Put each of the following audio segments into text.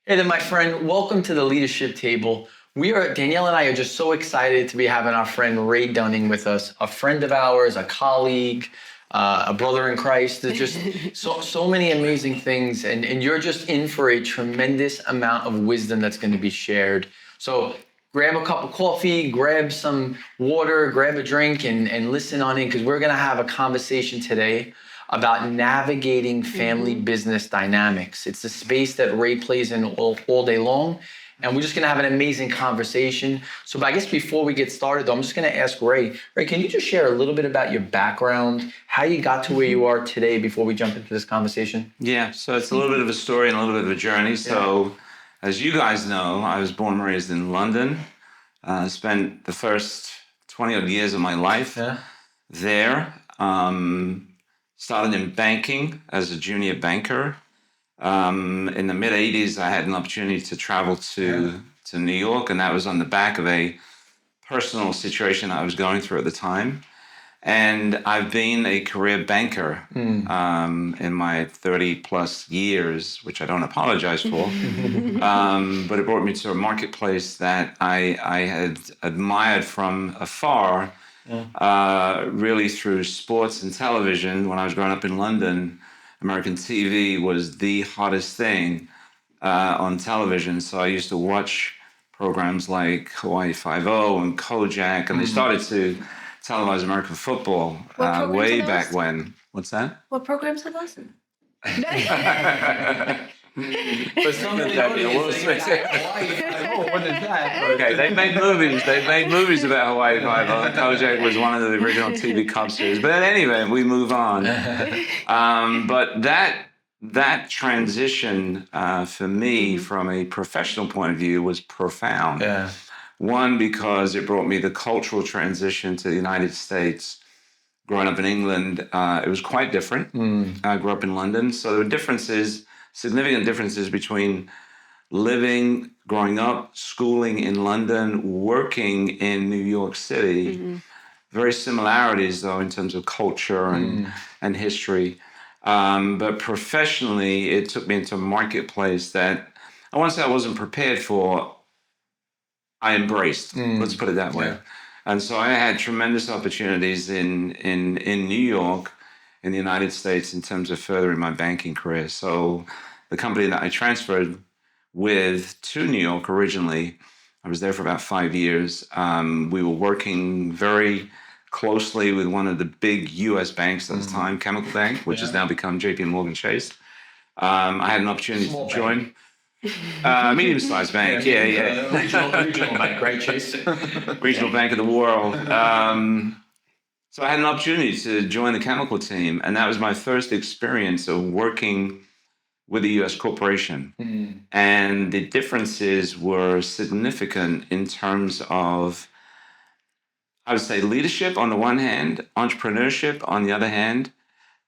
Hey there, my friend. Welcome to the Leadership Table. Danielle and I are just so excited to be having our friend Ray Dunning with us, a friend of ours, a colleague, a brother in Christ. There's just so many amazing things, and you're just in for a tremendous amount of wisdom that's going to be shared. So grab a cup of coffee, grab some water, grab a drink, and listen on in, because we're going to have a conversation today about navigating family business dynamics. It's the space that Ray plays in all day long. And we're just going to have an amazing conversation. So I guess before we get started, though, I'm just going to ask Ray. Ray, can you just share a little bit about your background, how you got to where you are today before we jump into this conversation? Yeah, so it's a little bit of a story and a little bit of a journey. So as you guys know, I was born and raised in London. Spent the first 20 odd years of my life there. Started in banking as a junior banker. In the mid 80s, I had an opportunity to travel to New York, and that was on the back of a personal situation I was going through at the time. And I've been a career banker in my 30 plus years, which I don't apologize for. But it brought me to a marketplace that I had admired from afar, really through sports and television. When I was growing up in London, American TV was the hottest thing on television. So I used to watch programs like Hawaii Five-0 and Kojak, and they started to televise American football way back when. What's that? What programs are those? But some of the audience think, Hawaii Five-0, what is that? Okay, they made movies. They made movies about Hawaii Five-0. Kojak was one of the original TV cop series. But anyway, we move on. But that transition for me, from a professional point of view, was profound. Yeah. One, because it brought me the cultural transition to the United States. Growing up in England, it was quite different. I grew up in London. So there were significant differences between growing up, schooling in London, working in New York City. Very similarities, though, in terms of culture and history. But professionally, it took me into a marketplace that I want to say I wasn't prepared for. I embraced, let's put it that way. And so I had tremendous opportunities in New York, in the United States, in terms of furthering my banking career. So the company that I transferred with to New York originally, I was there for about 5 years. We were working very closely with one of the big U.S. banks at the time, Chemical Bank, which has now become J.P. Morgan Chase. I had an opportunity to join. Medium-sized bank, Regional bank, right, Chase? Regional bank of the world. So I had an opportunity to join the chemical team, and that was my first experience of working with a U.S. corporation. And the differences were significant in terms of, I would say, leadership on the one hand, entrepreneurship on the other hand,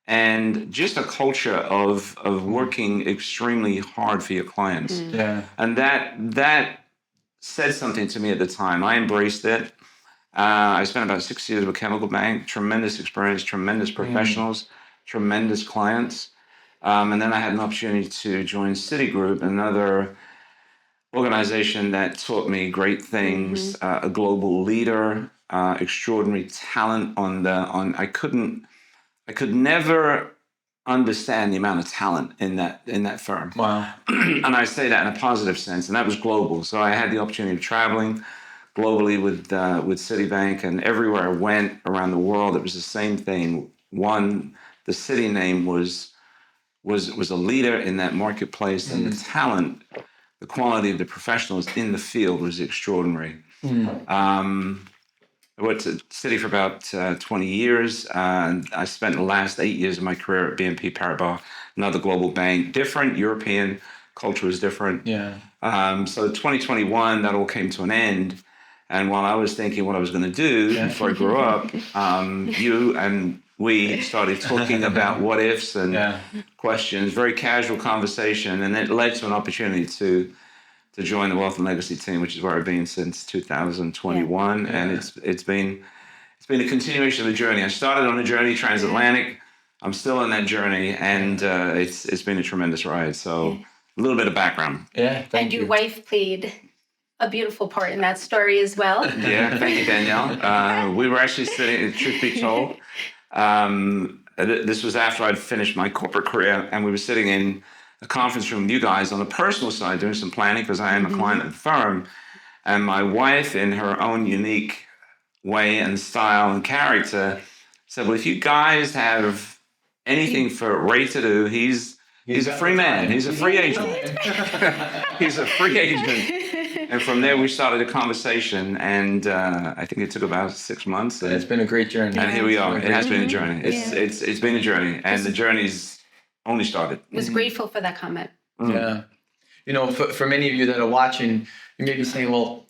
and just a culture of working extremely hard for your clients. And that said something to me at the time. I embraced it. I spent about 6 years with Chemical Bank, tremendous experience, tremendous professionals, tremendous clients. And then I had an opportunity to join Citigroup, another organization that taught me great things, a global leader, extraordinary talent I could never understand the amount of talent in that firm. Wow. And I say that in a positive sense, and that was global. So I had the opportunity of traveling globally with Citibank, and everywhere I went around the world, it was the same thing. One, the Citi name was a leader in that marketplace, and the talent, the quality of the professionals in the field was extraordinary. I worked at Citi for about 20 years. And I spent the last 8 years of my career at BNP Paribas, another global bank. Different, European culture was different. So 2021, that all came to an end. And while I was thinking what I was going to do before I grew up, you and we started talking about what ifs and questions, very casual conversation. And it led to an opportunity to join the Wealth and Legacy team, which is where I've been since 2021. And it's been a continuation of the journey. I started on a journey transatlantic. I'm still on that journey, and it's been a tremendous ride. So A little bit of background. Yeah, thank And you. your wife played a beautiful part in that story as well. Yeah, thank you, Danielle. We were actually sitting, truth be told, this was after I'd finished my corporate career, and we were sitting in a conference room with you guys on the personal side doing some planning because I am a client of the firm. And my wife, in her own unique way and style and character, said, well, if you guys have anything for Ray to do, he's a free man. He's a free agent. He's a free agent. And from there, we started a conversation, and I think it took about 6 months. And, It's been a great journey. and here we are. It has been a journey. It's been a journey, and the journey's only started. Was grateful for that comment. Yeah. You know, for many of you that are watching, you may be saying, well,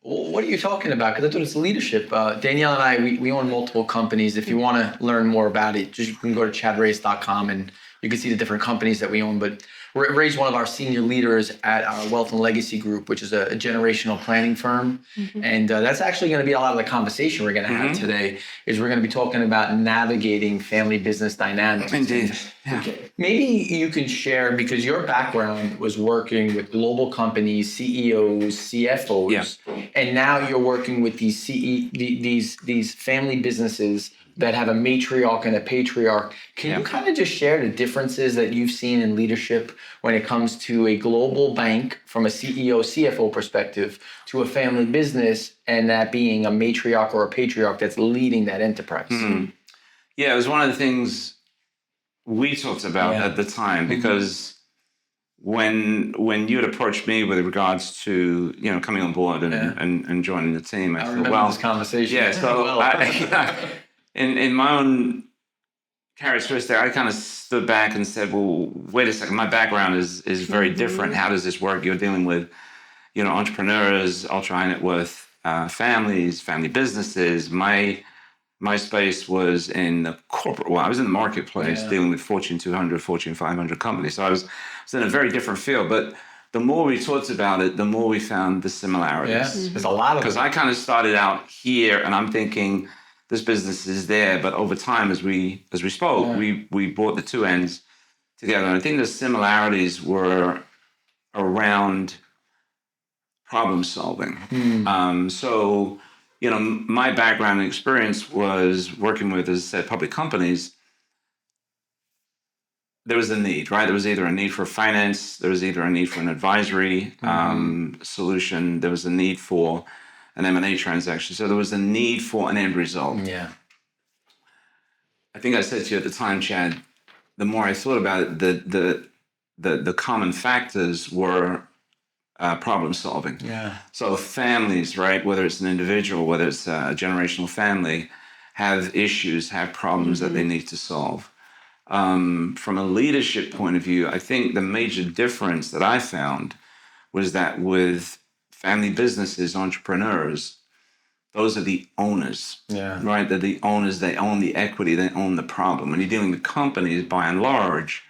what are you talking about? Because I thought it's leadership. Danielle and I, we own multiple companies. If you want to learn more about it, just you can go to chadrace.com and you can see the different companies that we own. But Ray's one of our senior leaders at our Wealth and Legacy Group, which is a generational planning firm. And that's actually going to be a lot of the conversation we're going to have today, is we're going to be talking about navigating family business dynamics. Indeed. Yeah. Maybe you can share, because your background was working with global companies, CEOs, CFOs, and now you're working with these family businesses that have a matriarch and a patriarch. Can you kind of just share the differences that you've seen in leadership when it comes to a global bank from a CEO, CFO perspective to a family business, and that being a matriarch or a patriarch that's leading that enterprise? Yeah, it was one of the things we talked about at the time, because when you had approached me with regards to coming on board and joining the team, I remember this conversation. Yeah, so in my own characteristic, I kind of stood back and said, well, wait a second, my background is very different. How does this work? You're dealing with entrepreneurs, ultra high net worth families, family businesses. My space was in the corporate. Well, I was in the marketplace dealing with Fortune 200, Fortune 500 companies. So I was in a very different field. But the more we talked about it, the more we found the similarities. Yeah, there's a lot of because I kind of started out here, and I'm thinking this business is there. But over time, as we spoke, we brought the two ends together. And I think the similarities were around problem solving. So. My background and experience was working with, as I said, public companies. There was a need, right? There was either a need for finance, there was either a need for an advisory solution, there was a need for an M&A transaction. So there was a need for an end result. Yeah. I think I said to you at the time, Chad, the more I thought about it, the common factors were problem solving. Yeah. So families, right, whether it's an individual, whether it's a generational family, have issues, have problems that they need to solve. From a leadership point of view, I think the major difference that I found was that with family businesses, entrepreneurs, those are the owners, right? They're the owners. They own the equity. They own the problem. When you're dealing with companies, by and large,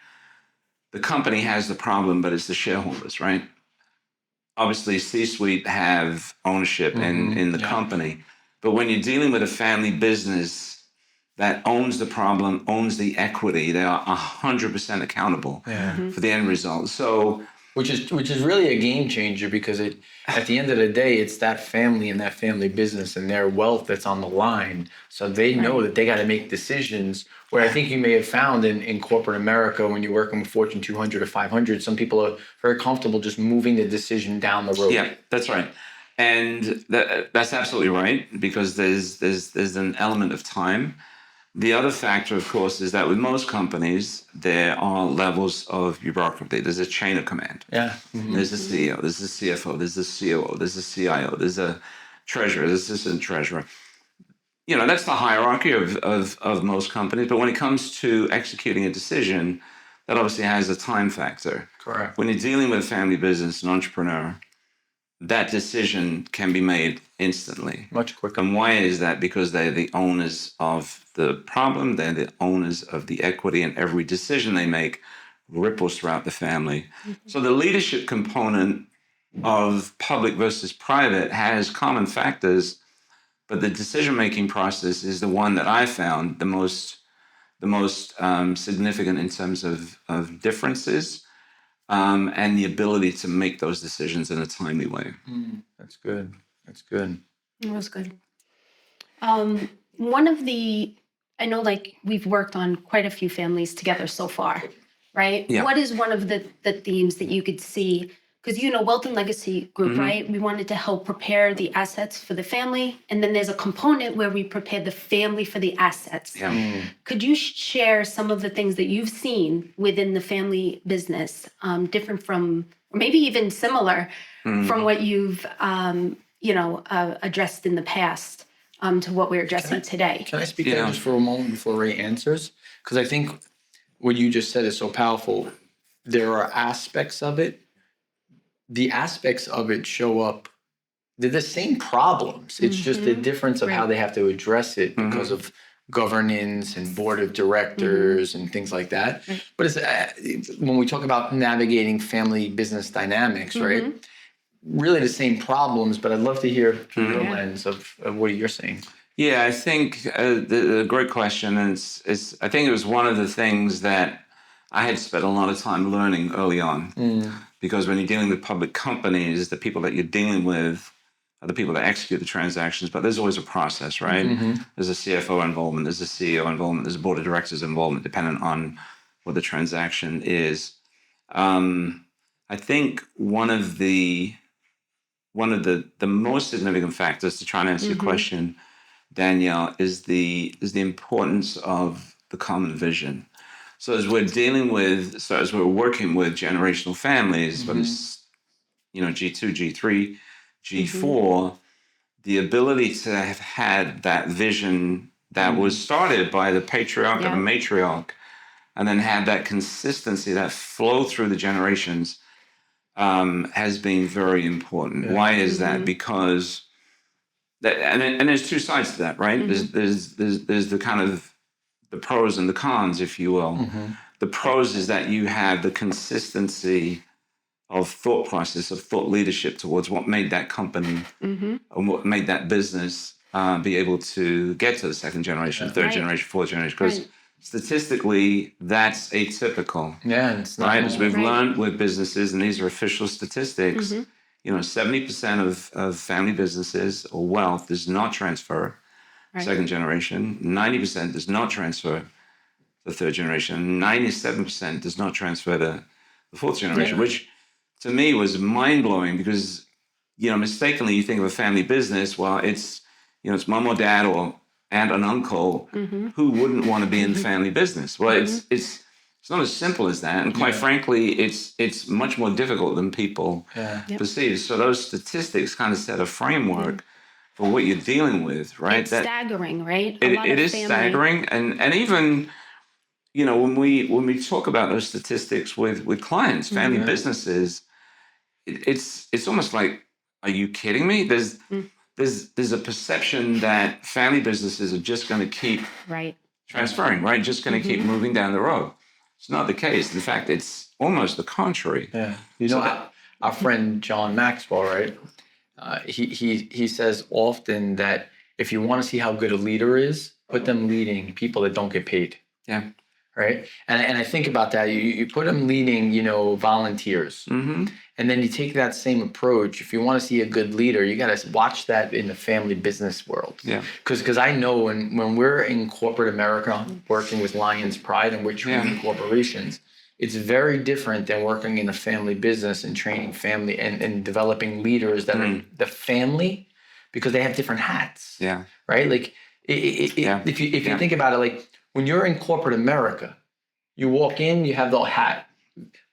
the company has the problem, but it's the shareholders, right? Obviously, C-suite have ownership in the company. But when you're dealing with a family business that owns the problem, owns the equity, they are 100% accountable for the end result. So, which is really a game changer, because at the end of the day, it's that family and that family business and their wealth that's on the line. So they know that they got to make decisions. Where I think you may have found in corporate America, when you're working with Fortune 200 or 500, some people are very comfortable just moving the decision down the road. Yeah, that's right. And that's absolutely right, because there's an element of time. The other factor, of course, is that with most companies, there are levels of bureaucracy. There's a chain of command. Yeah. There's a CEO, there's a CFO, there's a COO, there's a CIO, there's a treasurer, there's an assistant treasurer. That's the hierarchy of most companies. But when it comes to executing a decision, that obviously has a time factor. Correct. When you're dealing with a family business, an entrepreneur, that decision can be made instantly. Much quicker. And why is that? Because they're the owners of the problem, they're the owners of the equity, and every decision they make ripples throughout the family. So the leadership component of public versus private has common factors, but the decision-making process is the one that I found the most significant in terms of differences. and the ability to make those decisions in a timely way. That's good. That's good. It was good. One of the, I know like we've worked on quite a few families together so far, right? Yeah. What is one of the themes that you could see? Because, Wealth and Legacy Group, right? We wanted to help prepare the assets for the family. And then there's a component where we prepare the family for the assets. Yeah. Could you share some of the things that you've seen within the family business, different from, or maybe even similar from what you've, addressed in the past to what we're addressing today? Can I speak there just for a moment before Ray answers? Because I think what you just said is so powerful. There are aspects of it. The aspects of it show up. They're the same problems. It's just the difference of how they have to address it because of governance and board of directors and things like that. Right. But it's, when we talk about navigating family business dynamics, right? Really the same problems, but I'd love to hear through your lens of what you're seeing. Yeah, I think the great question, and I think it was one of the things that I had spent a lot of time learning early on, because when you're dealing with public companies, the people that you're dealing with are the people that execute the transactions, but there's always a process, right? There's a CFO involvement, there's a CEO involvement, there's a board of directors involvement, depending on what the transaction is. I think one of the most significant factors to try and answer your question, Danielle, is the importance of the common vision. So as we're working with generational families, whether it's G2, G3, G4, the ability to have had that vision that was started by the patriarch and the matriarch, and then have that consistency, that flow through the generations, has been very important. Why is that? Because and there's two sides to that, right? There's the kind of the pros and the cons, if you will. The pros is that you have the consistency of thought process, of thought leadership towards what made that company and what made that business be able to get to the second generation, third generation, fourth generation. Because statistically, that's atypical. Yeah, it's not right. As we've learned with businesses, and these are official statistics, 70% of family businesses or wealth does not transfer second generation. 90% does not transfer the third generation. 97% does not transfer the fourth generation, which to me was mind blowing because, mistakenly you think of a family business. Well, it's mom or dad or aunt and uncle who wouldn't want to be in the family business. Well, it's not as simple as that. And quite frankly, it's much more difficult than people perceive. So those statistics kind of set a framework for what you're dealing with, right? It's staggering, right? It is staggering. And even, when we talk about those statistics with clients, family businesses, it's almost like, are you kidding me? There's a perception that family businesses are just going to keep transferring, right? Just going to keep moving down the road. It's not the case. In fact, it's almost the contrary. Yeah. Our friend John Maxwell, right? He says often that if you want to see how good a leader is, put them leading people that don't get paid. Yeah. Right. And I think about that. You put them leading, volunteers. And then you take that same approach. If you want to see a good leader, you got to watch that in the family business world. Yeah. Because I know when we're in corporate America, working with Lions Pride and we're training corporations, it's very different than working in a family business and training family and developing leaders that are the family, because they have different hats. Yeah. Right. Like if you think about it, like when you're in corporate America, you walk in, you have the hat.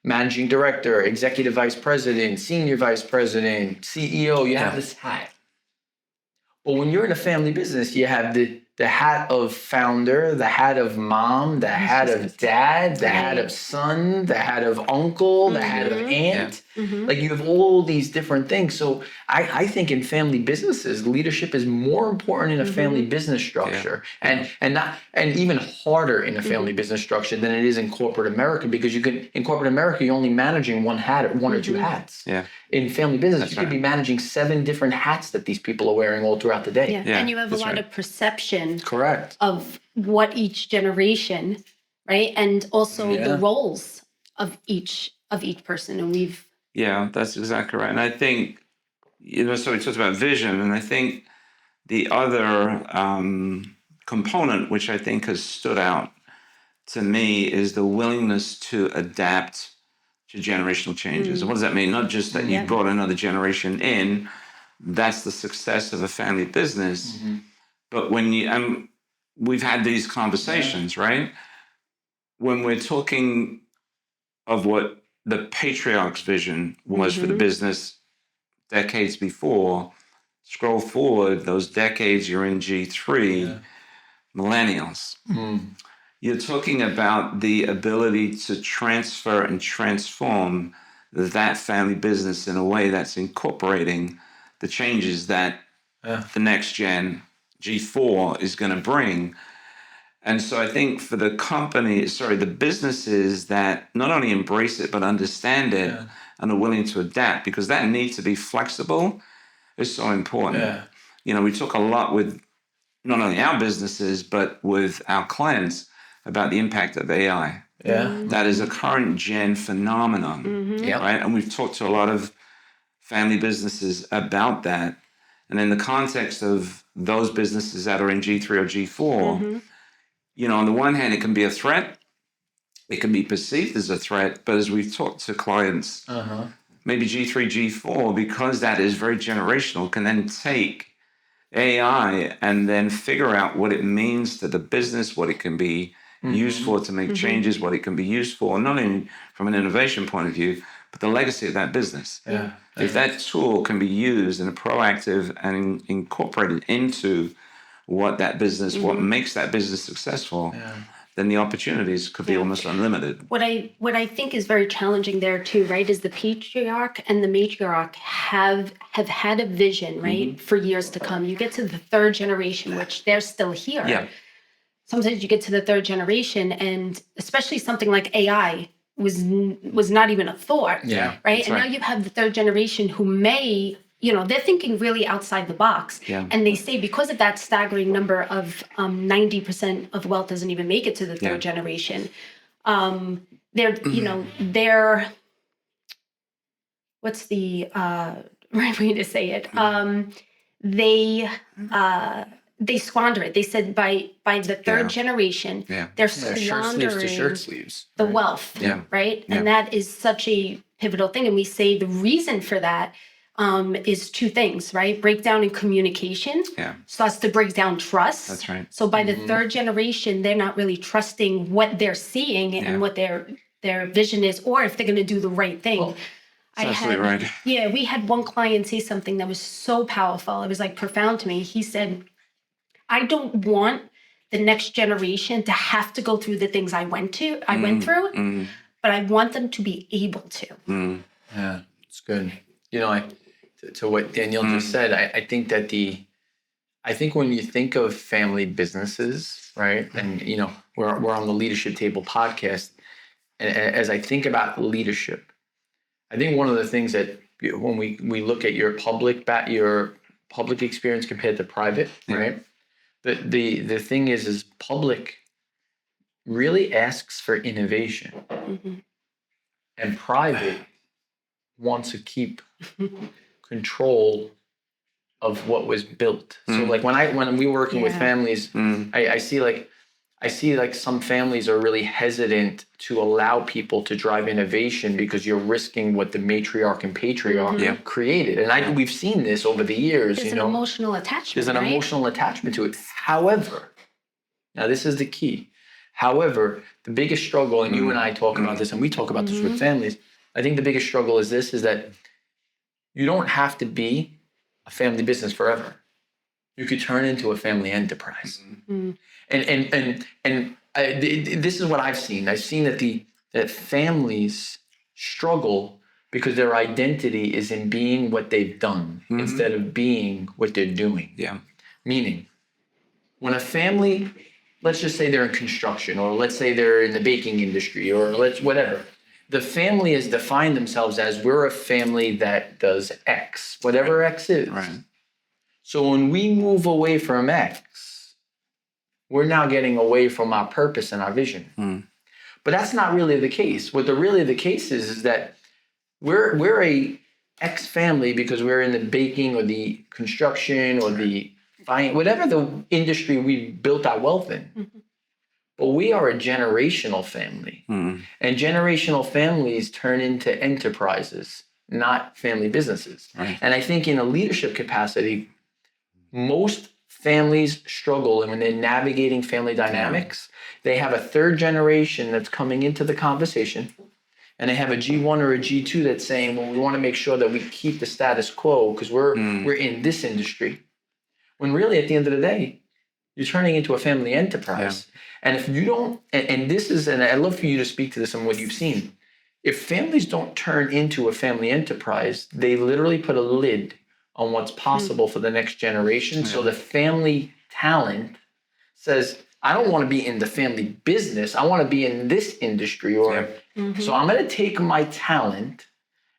Managing director, executive vice president, senior vice president, CEO, you have this hat. But when you're in a family business, you have the hat of founder, the hat of mom, the hat of dad, the hat of son, the hat of uncle, the hat of aunt. Like you have all these different things. So I think in family businesses, leadership is more important in a family business structure and even harder in a family business structure than it is in corporate America, because in corporate America, you're only managing one hat or one or two hats. Yeah. In family business, you could be managing 7 different hats that these people are wearing all throughout the day. And you have a lot of perception correct of what each generation, right? And also the roles of each of each person. And we've Yeah, that's exactly right. And I think, so we talked about vision, and I think the other component, which I think has stood out to me, is the willingness to adapt to generational changes. And what does that mean? Not just that you brought another generation in, that's the success of a family business, but when we've had these conversations, right? When we're talking of what the patriarch's vision was for the business decades before, scroll forward those decades, you're in G3, millennials. You're talking about the ability to transfer and transform that family business in a way that's incorporating the changes that the next gen G4 is going to bring. And so I think for the the businesses that not only embrace it, but understand it and are willing to adapt, because that need to be flexible is so important. We talk a lot with not only our businesses, but with our clients about the impact of AI. That is a current gen phenomenon, right? And we've talked to a lot of family businesses about that. And in the context of those businesses that are in G3 or G4, on the one hand, it can be a threat. It can be perceived as a threat. But as we've talked to clients, maybe G3, G4, because that is very generational, can then take AI and then figure out what it means to the business, what it can be used for to make changes, what it can be used for, not only from an innovation point of view, but the legacy of that business. If that tool can be used in a proactive and incorporated into what that business, what makes that business successful, then the opportunities could be almost unlimited. What I think is very challenging there too, right, is the patriarch and the matriarch have had a vision, right, for years to come. You get to the third generation, which they're still here. Sometimes you get to the third generation, and especially something like AI was not even a thought, right? And now you have the third generation who may, they're thinking really outside the box. And they say because of that staggering number of 90% of wealth doesn't even make it to the third generation. They're, what's the right way to say it? They squander it. They said by the third generation, they're squandering shirt sleeves, the wealth, right? And that is such a pivotal thing. And we say the reason for that is two things, right? Breakdown in communication starts to break down trust. That's right. So by the third generation, they're not really trusting what they're seeing and what their vision is, or if they're going to do the right thing. Well, absolutely right. Yeah, we had one client say something that was so powerful. It was like profound to me. He said, I don't want the next generation to have to go through the things I went through, but I want them to be able to. Yeah, it's good. To what Danielle just said, I think that I think when you think of family businesses, right, and we're on the Leadership Table podcast, and as I think about leadership, I think one of the things that when we look at your public experience compared to private, right? The thing is public really asks for innovation, and private wants to keep control of what was built. So like when we were working with families, I see like some families are really hesitant to allow people to drive innovation because you're risking what the matriarch and patriarch created. And we've seen this over the years. There's an emotional attachment. There's an emotional attachment to it. However, now this is the key. However, the biggest struggle, and you and I talk about this, and we talk about this with families, I think the biggest struggle is that you don't have to be a family business forever. You could turn into a family enterprise. And this is what I've seen. I've seen that families struggle because their identity is in being what they've done instead of being what they're doing. Meaning, when a family, let's just say they're in construction, or let's say they're in the baking industry, or whatever. The family has defined themselves as, we're a family that does X, whatever X is. Right. So when we move away from X, we're now getting away from our purpose and our vision. But that's not really the case. What really the case is that we're a ex family because we're in the baking or the construction or the whatever the industry we built our wealth in. Mm-hmm. But we are a generational family. Mm. And generational families turn into enterprises, not family businesses. Right. And I think in a leadership capacity, most families struggle, and when they're navigating family dynamics, they have a third generation that's coming into the conversation, and they have a G1 or a G2 that's saying, well, we want to make sure that we keep the status quo because we're in this industry. When really, at the end of the day, you're turning into a family enterprise. Yeah. And if you don't, and this is, and I'd love for you to speak to this and what you've seen, if families don't turn into a family enterprise, they literally put a lid on what's possible for the next generation. So the family talent says, I don't want to be in the family business. I want to be in this industry. Or so I'm going to take my talent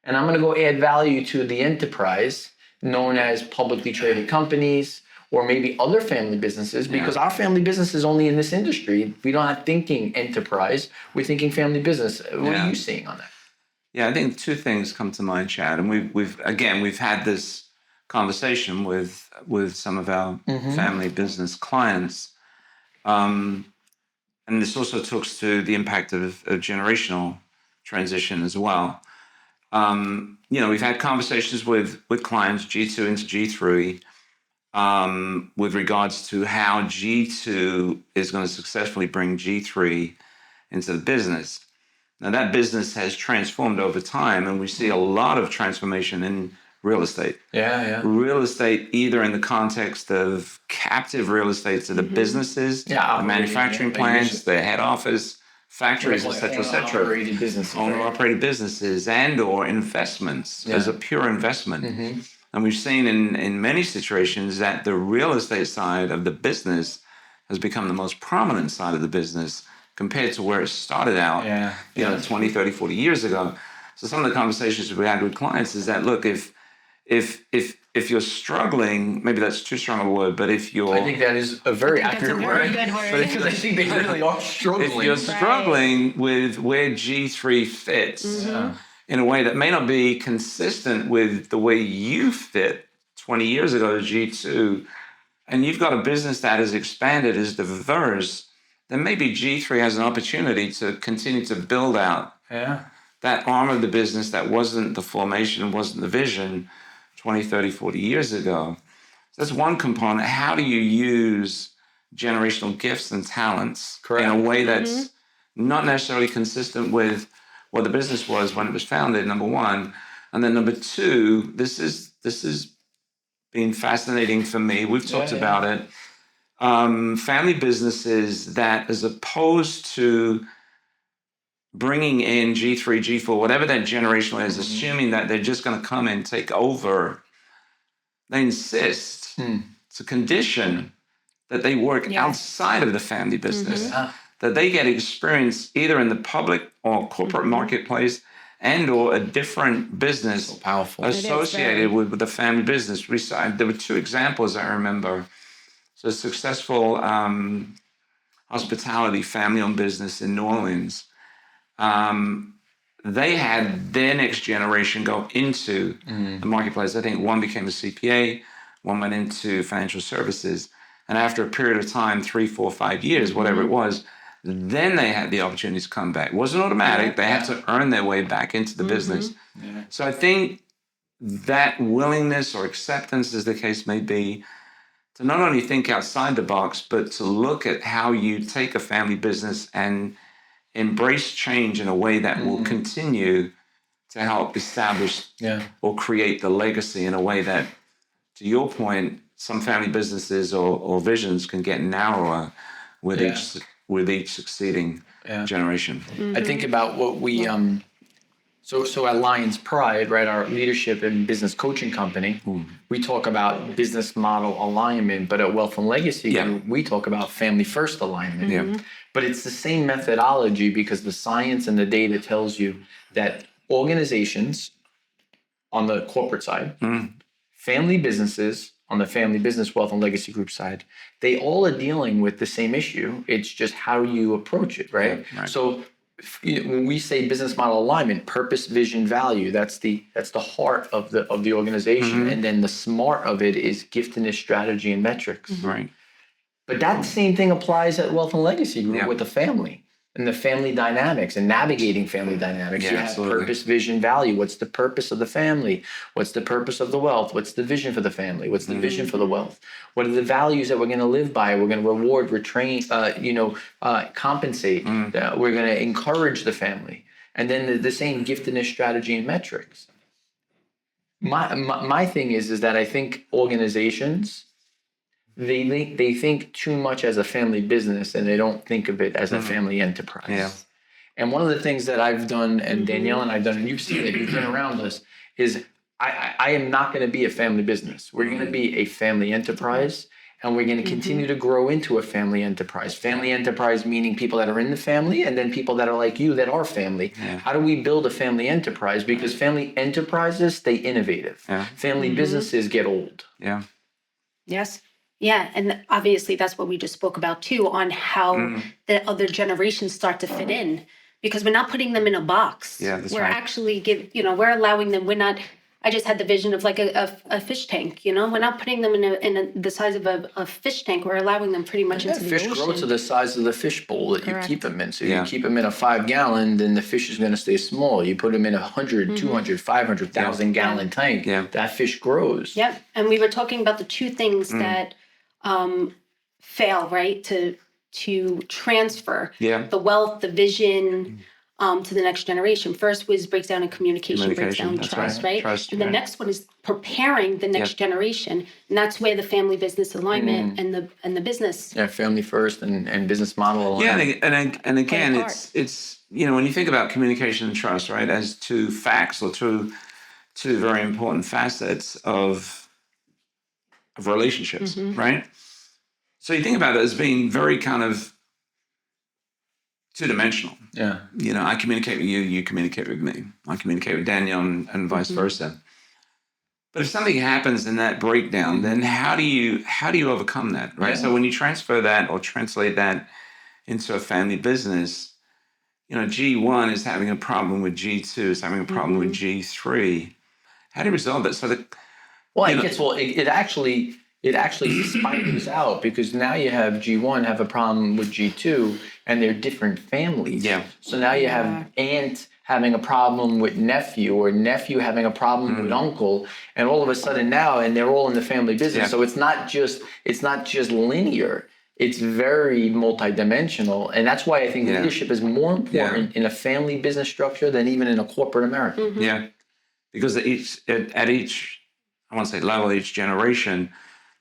and I'm going to go add value to the enterprise known as publicly traded companies or maybe other family businesses, because our family business is only in this industry. We're not thinking enterprise. We're thinking family business. What are you seeing on that? Yeah, I think two things come to mind, Chad. And we've had this conversation with some of our family business clients. And this also talks to the impact of generational transition as well. We've had conversations with clients, G2 into G3, with regards to how G2 is going to successfully bring G3 into the business. Now, that business has transformed over time, and we see a lot of transformation in real estate. Real estate, either in the context of captive real estate to the businesses, the manufacturing plants, the head office, factories, et cetera, owner-operated businesses, and or investments as a pure investment. And we've seen in many situations that the real estate side of the business has become the most prominent side of the business compared to where it started out 20, 30, 40 years ago. So some of the conversations we had with clients is that, look, if you're struggling, maybe that's too strong a word, but if you're... I think that is a very accurate word. Good word. Because I think they really are struggling. If you're struggling with where G3 fits in a way that may not be consistent with the way you fit 20 years ago to G2, and you've got a business that has expanded, is diverse, then maybe G3 has an opportunity to continue to build out that arm of the business that wasn't the formation, wasn't the vision 20, 30, 40 years ago. So that's one component. How do you use generational gifts and talents in a way that's not necessarily consistent with what the business was when it was founded, number one. And then number two, this is been fascinating for me. We've talked about it. Family businesses that, as opposed to bringing in G3, G4, whatever that generation is, assuming that they're just going to come and take over, they insist, it's a condition, that they work outside of the family business, that they get experience either in the public or corporate marketplace and or a different business associated with the family business. There were two examples I remember. So a successful hospitality family-owned business in New Orleans. They had their next generation go into the marketplace. I think one became a CPA, one went into financial services. And after a period of time, 3, 4, 5 years, whatever it was, then they had the opportunity to come back. It wasn't automatic. They had to earn their way back into the business. So I think that willingness or acceptance, as the case may be, to not only think outside the box, but to look at how you take a family business and embrace change in a way that will continue to help establish or create the legacy in a way that, to your point, some family businesses or visions can get narrower with each succeeding generation. I think about what we so at Lions Pride, right, our leadership and business coaching company, we talk about business model alignment, but at Wealth and Legacy Group, we talk about family first alignment. But it's the same methodology because the science and the data tells you that organizations on the corporate side, family businesses on the family business Wealth and Legacy Group side, they all are dealing with the same issue. It's just how you approach it, right? So when we say business model alignment, purpose, vision, value, that's the heart of the organization. And then the smart of it is giftedness, strategy, and metrics. Right. But that same thing applies at Wealth and Legacy Group with the family and the family dynamics and navigating family dynamics. Yeah, You have absolutely. purpose, vision, value. What's the purpose of the family? What's the purpose of the wealth? What's the vision for the family? What's the vision for the wealth? What are the values that we're going to live by? We're going to reward, retrain, compensate. We're going to encourage the family. And then the same giftedness, strategy, and metrics. My thing is that I think organizations, they think too much as a family business and they don't think of it as a family enterprise. Yeah. And one of the things that I've done, and Danielle and I've done, and you've seen it, you've been around us, is I am not going to be a family business. We're going to be a family enterprise, and we're going to continue to grow into a family enterprise. Family enterprise meaning people that are in the family, and then people that are like you that are family. Yeah. How do we build a family enterprise? Because family enterprises stay innovative. Yeah. Family businesses get old. Yeah. Yes. Yeah, and obviously that's what we just spoke about too, on how the other generations start to fit in, because we're not putting them in a box. Yeah, that's we're right. actually we're allowing them. We're not. I just had the vision of like a fish tank. We're not putting them in the size of a fish tank. We're allowing them pretty much into the Fish ocean. grow to the size of the fish bowl that Correct. you keep them in. So Yeah. you keep them in a 5-gallon, then the fish is going to stay small. You put them in 100, 200, 500,000 gallon tank. Yeah. That fish grows. Yep, and we were talking about the two things that fail, right? To transfer Yeah. the wealth, the vision to the next generation. First was breaks down in communication, breaks down that's trust, right. right? Trust, and the right. next one is preparing the next generation, and that's where the family business alignment and the business. Yeah, family first and business model. Yeah, alignment. and again, Play a part. it's when you think about communication and trust, right, as two facts or two very important facets of relationships, right? So you think about it as being very kind of two-dimensional. Yeah. I communicate with you, you communicate with me. I communicate with Danielle and vice versa. But if something happens in that breakdown, then how do you overcome that, right? Yeah. So when you transfer that or translate that into a family business, G1 is having a problem with G2, is having a problem with G3. How do you resolve that? So It actually spikes out because now you have G1 have a problem with G2 and they're different families. Yeah. So now you have aunt having a problem with nephew or nephew having a problem with uncle, and all of a sudden now, and they're all in the family business. Yeah. So it's not just linear. It's very multidimensional, and that's why I think leadership is more important in a family business structure than even in a corporate America. Yeah, because at each, I want to say level, each generation,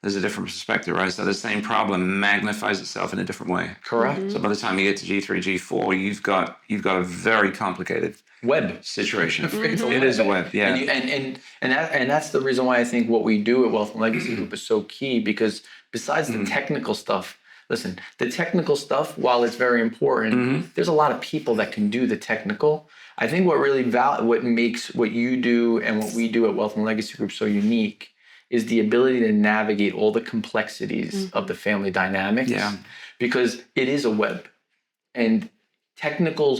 there's a different perspective, right? So the same problem magnifies itself in a different way. Correct. So by the time you get to G3, G4, you've got a very complicated Web situation. It's a It is a web, yeah. And that's the reason why I think what we do at Wealth and Legacy Group is so key, because besides the technical stuff, listen, the technical stuff, while it's very important, there's a lot of people that can do the technical. I think what really what makes what you do and what we do at Wealth and Legacy Group so unique is the ability to navigate all the complexities of the family dynamics. Yeah. Because it is a web, and technical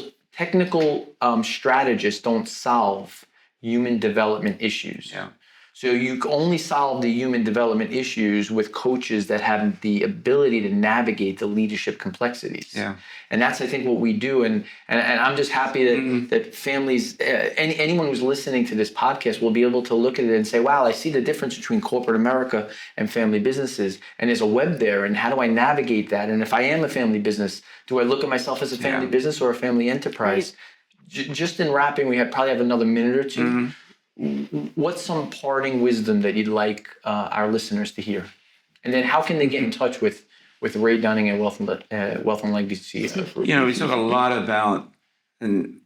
strategists don't solve human development issues. Yeah. So you can only solve the human development issues with coaches that have the ability to navigate the leadership complexities. Yeah. And that's, I think, what we do. And I'm just happy that families, anyone who's listening to this podcast will be able to look at it and say, wow, I see the difference between corporate America and family businesses. And there's a web there. And how do I navigate that? And if I am a family business, do I look at myself as a family business or a family enterprise? Right. Just in wrapping, we probably have another minute or two. What's some parting wisdom that you'd like our listeners to hear? And then how can they get in touch with Ray Dunning and Wealth and Legacy Group? We talk a lot about in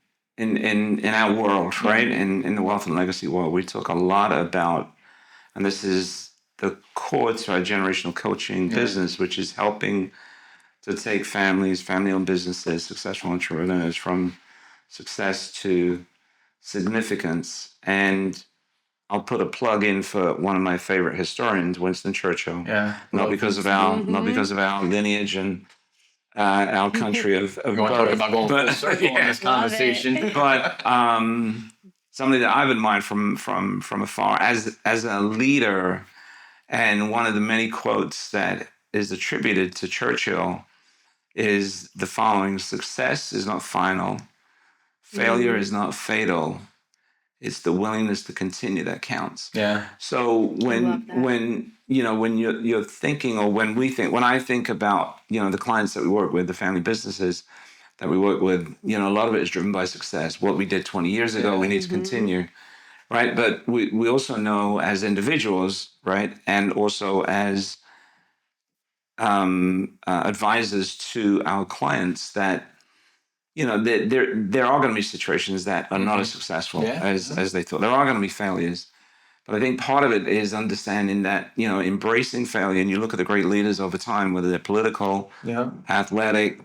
our world, right? In the wealth and legacy world, we talk a lot about, and this is the core to our generational coaching business, which is helping to take families, family-owned businesses, successful entrepreneurs from success to significance. And I'll put a plug in for one of my favorite historians, Winston Churchill. Yeah, not because of our lineage and our country of You want to talk both. about going full circle in this conversation? But something that I've admired from afar as a leader, and one of the many quotes that is attributed to Churchill is the following: "Success is not final, failure is not fatal. It's the willingness to continue that counts." Yeah. So when you're thinking, or when I think about the clients that we work with, the family businesses that we work with, a lot of it is driven by success. What we did 20 years ago, we need to continue, right? But we also know as individuals, right, and also as advisors to our clients that there are going to be situations that are not as successful as they thought. There are going to be failures. But I think part of it is understanding that, embracing failure, and you look at the great leaders over time, whether they're political, athletic,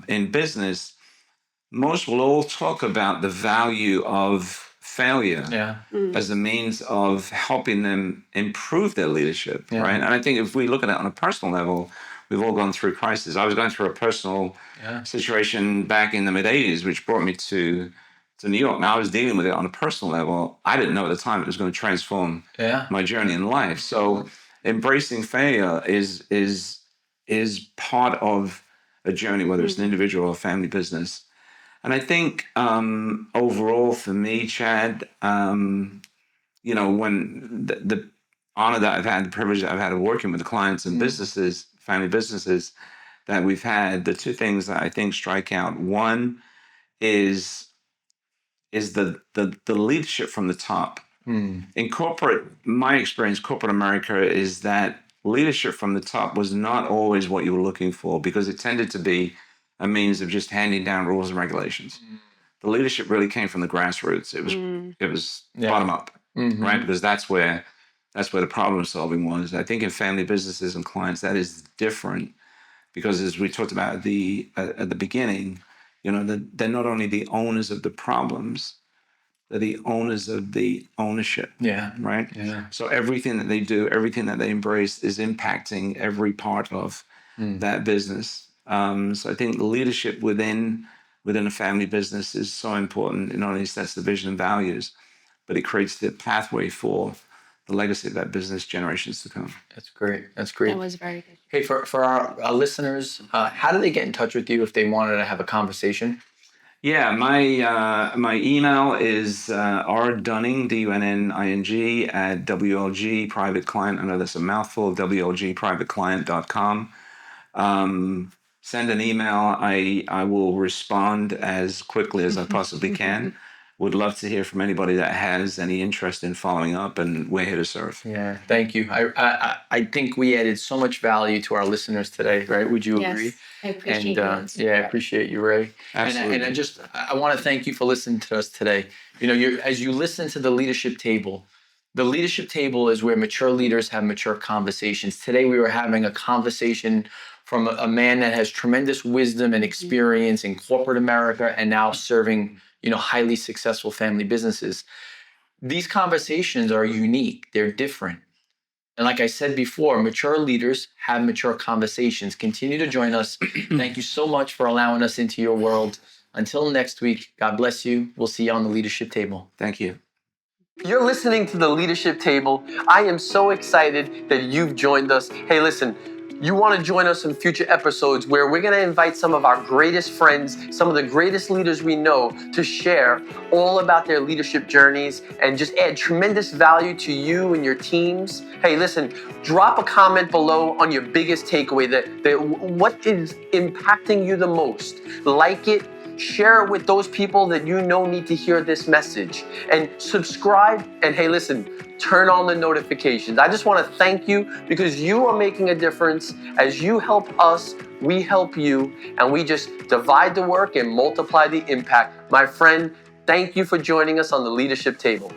in business, most will all talk about the value of failure as a means of helping them improve their leadership, right? And I think if we look at it on a personal level, we've all gone through crises. I was going through a personal situation back in the mid-'80s, which brought me to New York. Now I was dealing with it on a personal level. I didn't know at the time it was going to transform my journey in life. So embracing failure is part of a journey, whether it's an individual or family business. And I think overall for me, Chad, when the honor that I've had, the privilege that I've had of working with the clients and businesses, family businesses that we've had, the two things that I think strike out. One is the leadership from the top. In corporate, my experience, corporate America, is that leadership from the top was not always what you were looking for, because it tended to be a means of just handing down rules and regulations. The leadership really came from the grassroots. It was bottom up, right? Because that's where the problem solving was. I think in family businesses and clients, that is different, because as we talked about at the beginning, they're not only the owners of the problems, they're the owners of the ownership. Right? So everything that they do, everything that they embrace is impacting every part of that business. So I think the leadership within a family business is so important. It not only sets the vision and values, but it creates the pathway for the legacy of that business generations to come. That's great. That's great. That was very good. Hey, for our listeners, how do they get in touch with you if they wanted to have a conversation? Yeah, my email is rdunning, DUNNING, at WLG Private Client. I know that's a mouthful, WLGprivateclient.com. Send an email. I will respond as quickly as I possibly can. Would love to hear from anybody that has any interest in following up, and we're here to serve. Yeah, thank you. I think we added so much value to our listeners today, right? Would you agree? I appreciate I appreciate you, Ray. Absolutely. And I want to thank you for listening to us today. As you listen to the leadership table is where mature leaders have mature conversations. Today we were having a conversation from a man that has tremendous wisdom and experience in corporate America, and now serving highly successful family businesses. These conversations are unique. They're different. And like I said before, mature leaders have mature conversations. Continue to join us. Thank you so much for allowing us into your world. Until next week, God bless you. We'll see you on the leadership table. Thank you. You're listening to the leadership table. I am so excited that you've joined us. Hey, listen. You want to join us in future episodes where we're going to invite some of our greatest friends, some of the greatest leaders we know, to share all about their leadership journeys and just add tremendous value to you and your teams. Hey, listen, drop a comment below on your biggest takeaway, that what is impacting you the most. Like it, share it with those people that you know need to hear this message, and subscribe. And hey, listen, turn on the notifications. I just want to thank you, because you are making a difference. As you help us, we help you, and we just divide the work and multiply the impact. My friend, thank you for joining us on the leadership table.